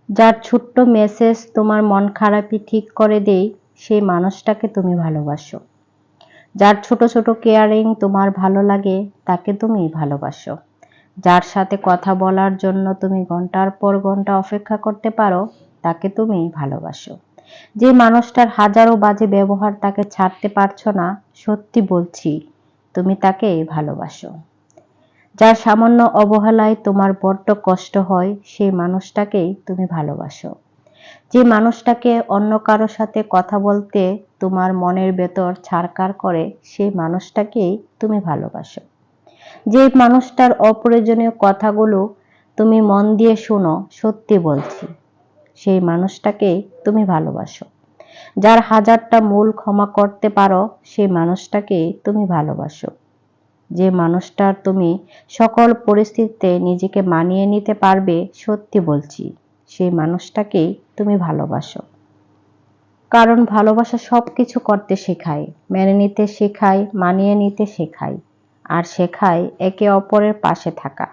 যার ছোট্ট মেসেজ তোমার মন খারাপই ঠিক করে দেয়, সেই মানুষটাকে তুমি ভালোবাসো। যার ছোট ছোট কেয়ারিং তোমার ভালো লাগে, তাকে তুমি ভালোবাসো। যার সাথে কথা বলার জন্য তুমি ঘন্টার পর ঘন্টা অপেক্ষা করতে পারো, তাকে তুমি ভালোবাসো। যে মানুষটার হাজারো বাজে ব্যবহার তাকে ছাড়তে পারছো না, সত্যি বলছি তুমি তাকে ভালোবাসো। যার সামান্য অবহেলায় তোমার বড্ড কষ্ট হয়, সেই মানুষটাকেই তুমি ভালোবাসো। যে মানুষটাকে অন্য কারো সাথে কথা বলতে তোমার মনের ভেতর ছারকার করে, সেই মানুষটাকেই তুমি ভালোবাসো। যে মানুষটার অপ্রয়োজনীয় কথাগুলো তুমি মন দিয়ে শোনো, সত্যি বলছি সেই মানুষটাকেই তুমি ভালোবাসো। যার হাজারটা ভুল ক্ষমা করতে পারো, সেই মানুষটাকেই তুমি ভালোবাসো। যে মানুষটার তুমি সকল পরিস্থিতিতে নিজেকে মানিয়ে নিতে পারবে, সত্যি বলছি সেই মানুষটাকেই তুমি ভালোবাসো। কারণ ভালোবাসা সবকিছু করতে শেখায়, মেনে নিতে শেখায়, মানিয়ে নিতে শেখায়, আর শেখায় একে অপরের পাশে থাকা।